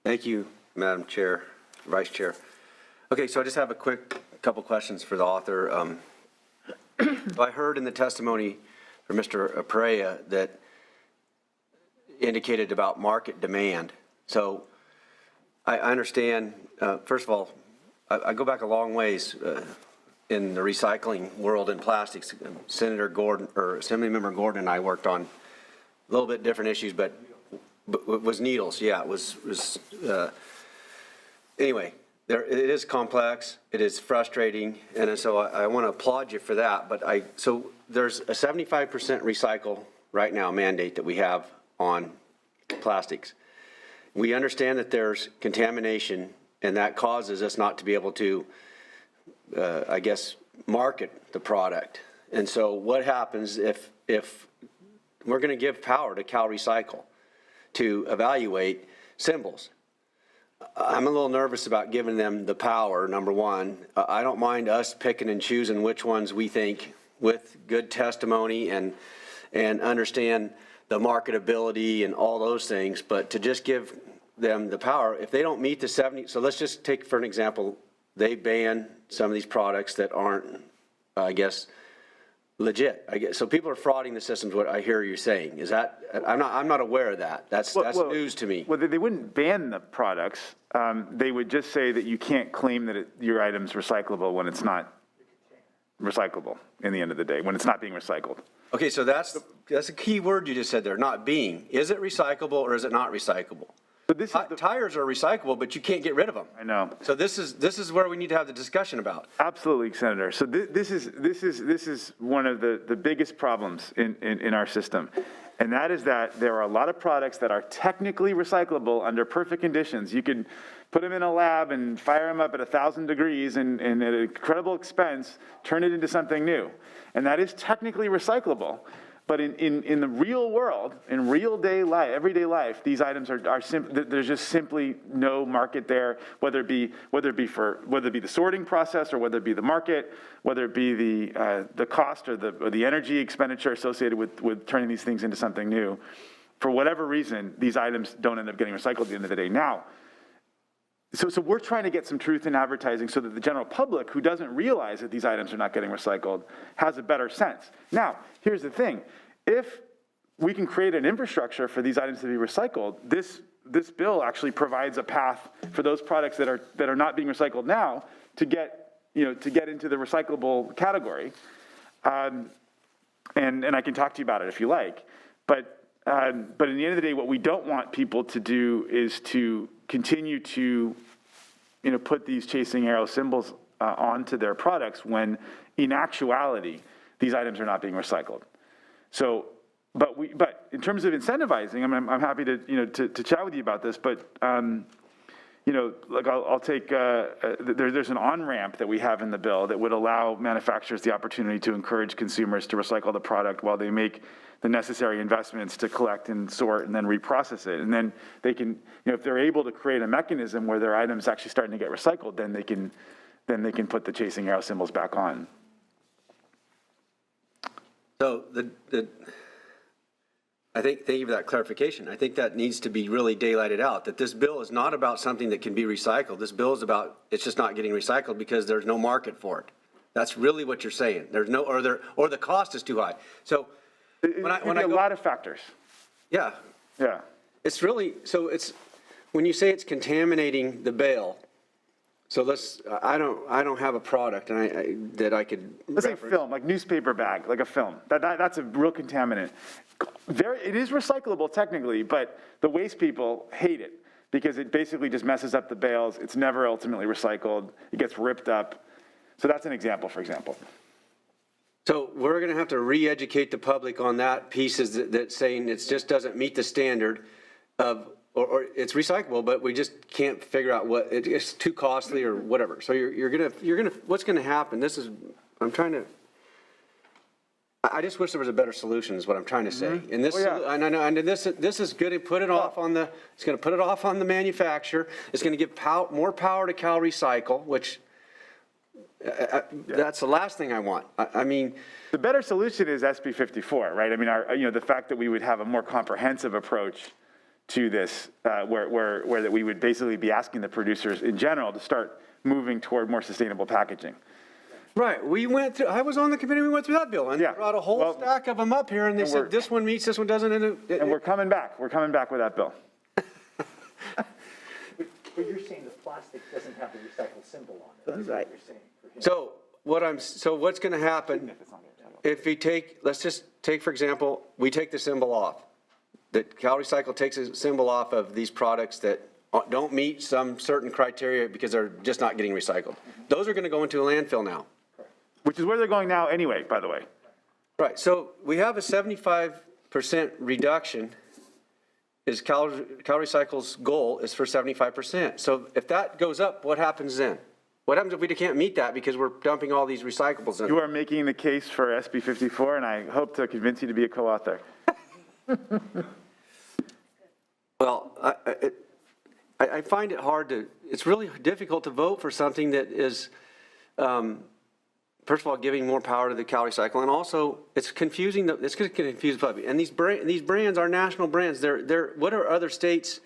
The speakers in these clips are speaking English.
Thank you, Madam Chair, Vice Chair. Okay, so I just have a quick couple questions for the author. I heard in the testimony from Mr. Perea that indicated about market demand. So I understand, first of all, I go back a long ways in the recycling world in plastics. Senator Gordon, or Assemblymember Gordon and I worked on a little bit different issues, but it was needles. Yeah, it was anyway, it is complex, it is frustrating, and so I want to applaud you for that. But so there's a 75% recycle right now mandate that we have on plastics. We understand that there's contamination, and that causes us not to be able to, I guess, market the product. And so what happens if we're going to give power to Cal Recycle to evaluate symbols? I'm a little nervous about giving them the power, number one. I don't mind us picking and choosing which ones we think, with good testimony and understand the marketability and all those things, but to just give them the power, if they don't meet the 70, so let's just take for an example, they ban some of these products that aren't, I guess, legit. I guess so. People are frauding the systems. What I hear you saying is that I'm not aware of that. That's news to me. Well, they wouldn't ban the products. They would just say that you can't claim that your item's recyclable when it's not recyclable. In the end of the day, when it's not being recycled. Okay, so that's a key word you just said there. Not being. Is it recyclable or is it not recyclable? But this is tires are recyclable, but you can't get rid of them. I know. So this is where we need to have the discussion about. Absolutely, Senator. So this is one of the biggest problems in our system, and that is that there are a lot of products that are technically recyclable under perfect conditions. You can put them in a lab and fire them up at 1,000 degrees and at an incredible expense, turn it into something new, and that is technically recyclable. But in the real world, in real day life, everyday life, these items there's just simply no market there. Whether it be the sorting process, or whether it be the market, whether it be the cost or the energy expenditure associated with turning these things into something new, for whatever reason, these items don't end up getting recycled at the end of the day. Now, so we're trying to get some truth in advertising so that the general public, who doesn't realize that these items are not getting recycled, has a better sense. Now, here's the thing. If we can create an infrastructure for these items to be recycled, this bill actually provides a path for those products that are not being recycled now to get into the recyclable category. And I can talk to you about it if you like. But in the end of the day, what we don't want people to do is to continue to, put these chasing arrow symbols onto their products when, in actuality, thlike items are not being recycled. So, but in terms of incentivizing, I'm happy to chat with you about this. But like I'll take there's an on-ramp that we have in the bill that would allow manufacturers the opportunity to encourage consumers to recycle the product while they make the necessary investments to collect and sort and then reprocess it. And then they can, if they're able to create a mechanism where their items actually starting to get recycled, then they can put the chasing arrow symbols back on. So thank you for that clarification. I think that needs to be really daylighted out, that this bill is not about something that can be recycled. This bill is about, it's just not getting recycled because there's no market for it. That's really what you're saying. There's no, or the cost is too high. So when I go, a lot of factors. Yeah. Yeah. It's really, so it's, when you say it's contaminating the bale, so I don't have a product that I could Let's reference. say film, like newspaper bag, like a film. That's a real contaminant. It is recyclable technically, but the waste people hate it because it basically just messes up the bales. It's never ultimately recycled. It gets ripped up. So that's an example, for example. So we're going to have to re-educate the public on that piece, is that saying it just doesn't meet the standard of, or it's recyclable, but we just can't figure out what, it's too costly or whatever. So you're gonna, what's gonna happen? I just wish there was a better solution is what I'm trying to say. Mm-hmm. And this, and I know, and this is good to put it off on the, it's gonna put it off on the manufacturer. It's gonna give more power to Cal Recycle, which, that's the last thing I want. I mean, the better solution is SB 54, right? I mean, the fact that we would have a more comprehensive approach to this, where that we would basically be asking the producers in general to start moving toward more sustainable packaging. Right, we went through, I was on the committee, we went through that bill, and Yeah. brought a whole Well, stack of them up here, and they we're- said, this one meets, this one doesn't, And we're coming back with that bill. But you're saying the plastic doesn't have the recycled symbol on it. That's right. You're saying for him. So what's gonna happen, if we take, let's just take, for example, we take the symbol off. That Cal Recycle takes a symbol off of these products that don't meet some certain criteria because they're just not getting recycled. Those are gonna go into a landfill now. Which is where they're going now anyway, by the way. Right, so we have a 75% reduction, is Cal Recycle's goal is for 75%. So if that goes up, what happens then? What happens if we can't meet that because we're dumping all these recyclables in? You are making the case for SB 54, and I hope to convince you to be a co-author. Well, I find it hard to, it's really difficult to vote for something that is, first of all, giving more power to the Cal Recycle, and also it's confusing, it's going to confuse the public. And these brands are national brands. What are other states?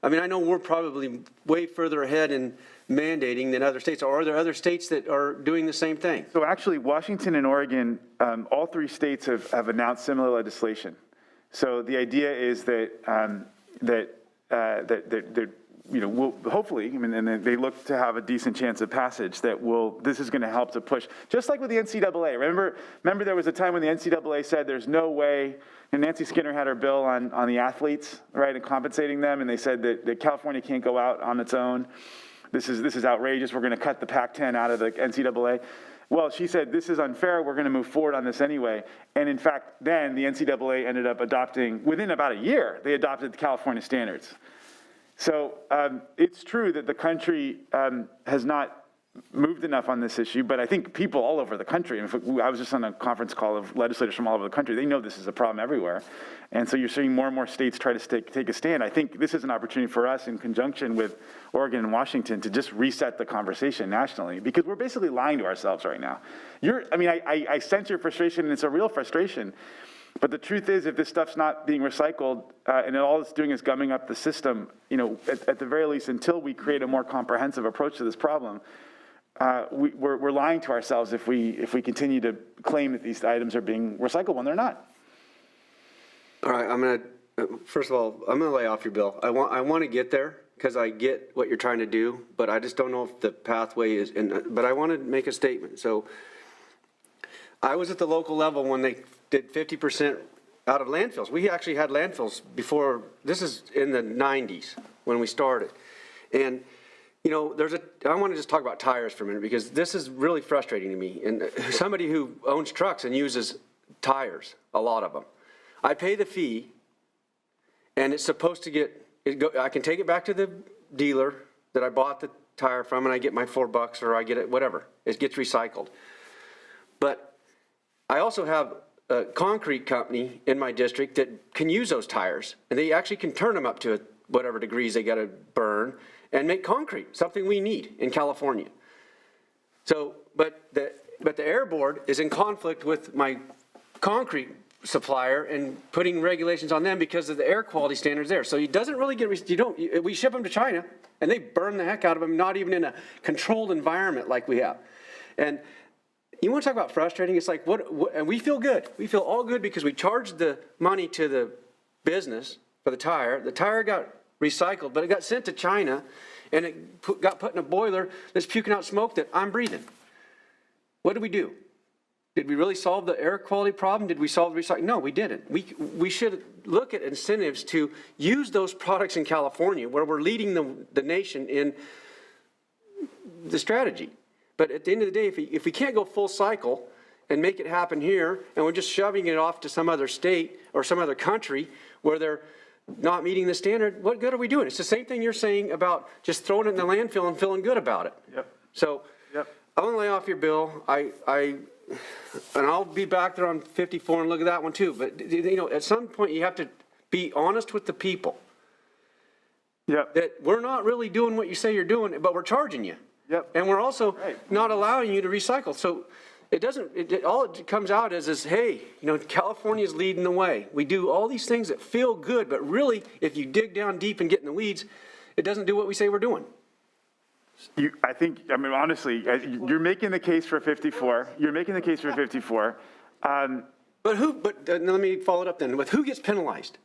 I mean, I know we're probably way further ahead in mandating than other states. Or are there other states that are doing the same thing? So actually, Washington and Oregon, all three states have announced similar legislation. So the idea is that will hopefully, I mean, and they look to have a decent chance of passage that this is going to help to push, just like with the NCAA. Remember there was a time when the NCAA said there's no way, and Nancy Skinner had her bill on the athletes, right, and compensating them, and they said that California can't go out on its own. This is outrageous. We're going to cut the Pac-10 out of the NCAA. Well, she said, this is unfair. We're going to move forward on this anyway. And in fact, then the NCAA ended up adopting, within about a year, they adopted the California standards. So it's true that the country has not moved enough on this issue, but I think people all over the country, and I was just on a conference call of legislators from all over the country, they know this is a problem everywhere. And so you're seeing more and more states try to take a stand. I think this is an opportunity for us in conjunction with Oregon and Washington to just reset the conversation nationally, because we're basically lying to ourselves right now. I sense your frustration, and it's a real frustration. But the truth is, if this stuff's not being recycled, and all it's doing is gumming up the system, at the very least, until we create a more comprehensive approach to this problem, we're lying to ourselves if we continue to claim that these items are being recycled when they're not. All right, first of all, I'm gonna lay off your bill. I want to get there because I get what you're trying to do, but I just don't know if the pathway is, but I want to make a statement. So I was at the local level when they did 50% out of landfills. We actually had landfills before, this is in the 90s when we started. And I want to just talk about tires for a minute because this is really frustrating to me. And somebody who owns trucks and uses tires, a lot of them. I pay the fee, and it's supposed to I can take it back to the dealer that I bought the tire from, and I get my $4 or I get it, whatever. It gets recycled. But I also have a concrete company in my district that can use those tires, and they actually can turn them up to whatever degrees they got to burn and make concrete, something we need in California. So, but the Air Board is in conflict with my concrete supplier and putting regulations on them because of the air quality standards there. So it doesn't really we ship them to China and they burn the heck out of them, not even in a controlled environment like we have. And you want to talk about frustrating? It's like, and we feel good. We feel all good because we charged the money to the business for the tire. The tire got recycled, but it got sent to China and it got put in a boiler that's puking out smoke that I'm breathing. What did we do? Did we really solve the air quality problem? Did we solve the recycling? No, we didn't. We should look at incentives to use those products in California where we're leading the nation in the strategy. But at the end of the day, if we can't go full cycle and make it happen here, and we're just shoving it off to some other state or some other country where they're not meeting the standard, what good are we doing? It's the same thing you're saying about just throwing it in the landfill and feeling good about it. Yep. So I want to lay off your bill. And I'll be back there on 54 and look at that one too. But at some point you have to be honest with the people. Yep. That we're not really doing what you say you're doing, but we're charging you. Yep. And we're also not allowing you to recycle. So It doesn't, all it comes out is, hey, California's leading the way. We do all these things that feel good, but really, if you dig down deep and get in the weeds, it doesn't do what we say we're doing. I mean, honestly, you're making the case for 54. You're making the case for 54. But let me follow it up then. With who gets penalized?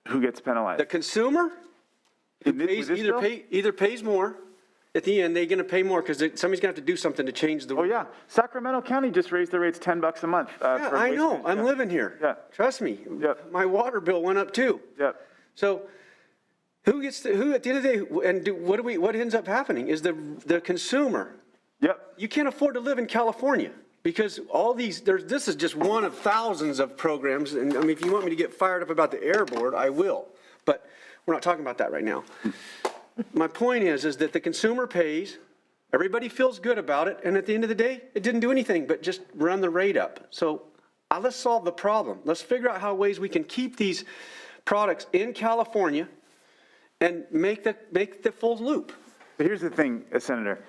Who gets penalized? The consumer, who pays, either pays more. At the end, they're going to pay more because somebody's going to have to do something to change the. Oh yeah, Sacramento County just raised their rates $10 a month. Yeah, I know. I'm living here. Yeah. Trust me. Yep. My water bill went up too. Yep. So, who at the end of the day, and what ends up happening is the consumer. Yep. You can't afford to live in California because all these. This is just one of thousands of programs, and I mean, if you want me to get fired up about the Air Board, I will. But we're not talking about that right now. My point is that the consumer pays, everybody feels good about it, and at the end of the day, it didn't do anything but just run the rate up. So let's solve the problem. Let's figure out how ways we can keep these products in California and make the full loop. But here's the thing, Senator.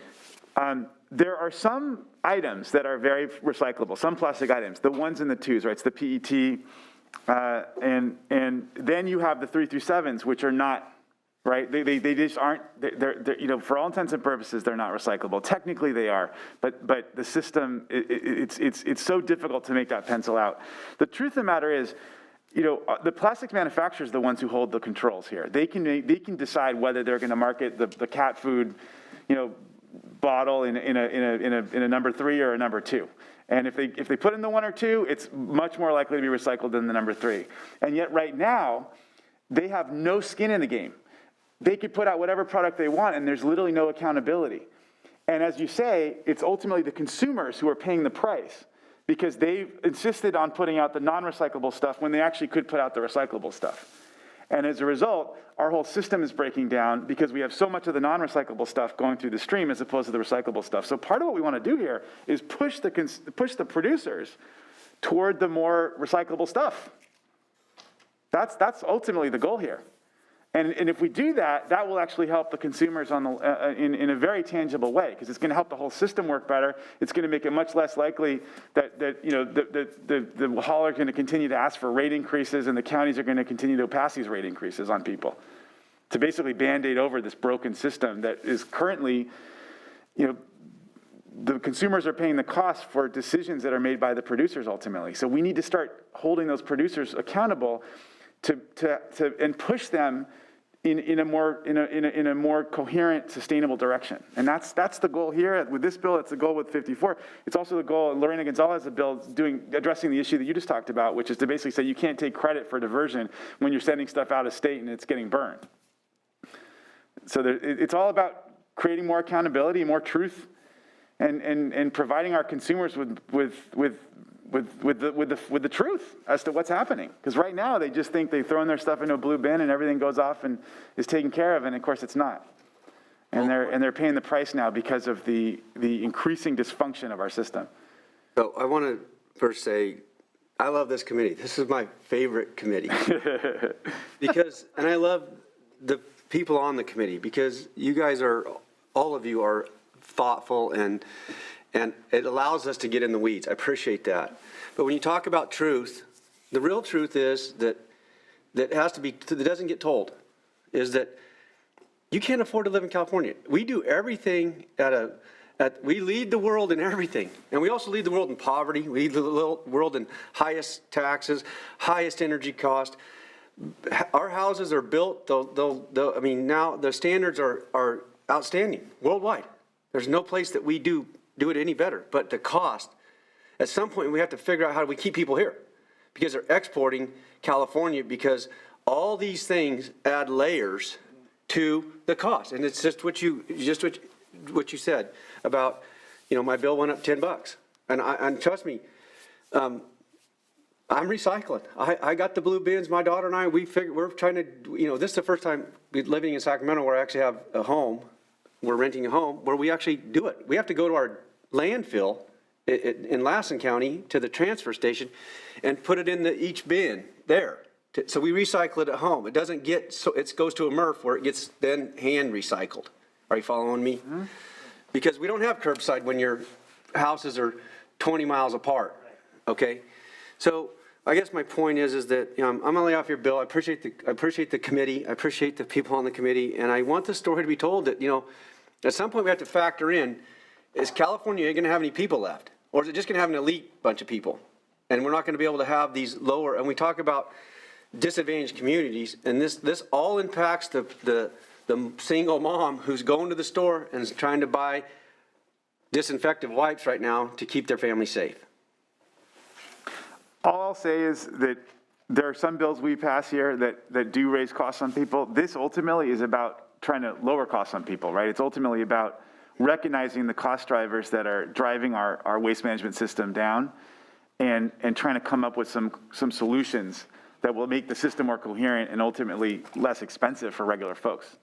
There are some items that are very recyclable, some plastic items, the ones and the twos, right? It's the PET, and then you have the 3 through 7s, which are not. Right? They just aren't, they're, for all intents and purposes, they're not recyclable. Technically they are, but the system, it's so difficult to make that pencil out. The truth of the matter is, the plastics manufacturers are the ones who hold the controls here. They can decide whether they're going to market the cat food, bottle in a number 3 or a number 2. And if they put in the 1 or 2, it's much more likely to be recycled than the number 3. And yet right now, they have no skin in the game. They could put out whatever product they want, and there's literally no accountability. And as you say, it's ultimately the consumers who are paying the price because they've insisted on putting out the non-recyclable stuff when they actually could put out the recyclable stuff. And as a result, our whole system is breaking down because we have so much of the non-recyclable stuff going through the stream as opposed to the recyclable stuff. So part of what we want to do here is push the producers toward the more recyclable stuff. That's ultimately the goal here. And if we do that, that will actually help the consumers in a very tangible way because it's going to help the whole system work better. It's going to make it much less likely that the hauler is going to continue to ask for rate increases and the counties are going to continue to pass these rate increases on people to basically Band-Aid over this broken system that is currently, the consumers are paying the cost for decisions that are made by the producers ultimately. So we need to start holding those producers accountable and push them in a more coherent, sustainable direction. And that's the goal here. With this bill, it's the goal with 54. It's also the goal, Lorena Gonzalez, the bill addressing the issue that you just talked about, which is to basically say you can't take credit for diversion when you're sending stuff out of state and it's getting burned. So it's all about creating more accountability, more truth, and providing our consumers with the truth as to what's happening. Because right now they just think they throw in their stuff into a blue bin and everything goes off and is taken care of, and of course it's not. And they're paying the price now because of the increasing dysfunction of our system. So I want to first say, I love this committee. This is my favorite committee. And I love the people on the committee because you guys all of you are thoughtful and it allows us to get in the weeds. I appreciate that. But when you talk about truth, the real truth is that doesn't get told, is that you can't afford to live in California. We do everything we lead the world in everything. And we also lead the world in poverty. We lead the world in highest taxes, highest energy cost. Our houses are built, now the standards are outstanding worldwide. There's no place that we do it any better. But the cost, at some point we have to figure out how do we keep people here because they're exporting California because all these things add layers to the cost. And it's just what you said about, my bill went up $10. And trust me, I'm recycling. I got the blue bins. My daughter and I, we're trying to, this is the first time living in Sacramento where I actually have a home. We're renting a home where we actually do it. We have to go to our landfill in Lassen County to the transfer station and put it in each bin there. So we recycle it at home. It doesn't it goes to a MRF where it gets then hand recycled. Are you following me? Mm-hmm. Because we don't have curbside when you're houses are 20 miles apart, okay? So I guess my point is that, you know, I'm gonna lay off your bill. I appreciate the committee. I appreciate the people on the committee. And I want the story to be told that, you know, at some point we have to factor in, is California gonna have any people left? Or is it just gonna have an elite bunch of people? And we're not gonna be able to have these lower, and we talk about disadvantaged communities, and this all impacts the single mom who's going to the store and is trying to buy disinfectant wipes right now to keep their family safe. All I'll say is that there are some bills we pass here that do raise costs on people. This ultimately is about trying to lower costs on people, right? It's ultimately about recognizing the cost drivers that are driving our waste management system down and trying to come up with some solutions that will make the system more coherent and ultimately less expensive for regular folks.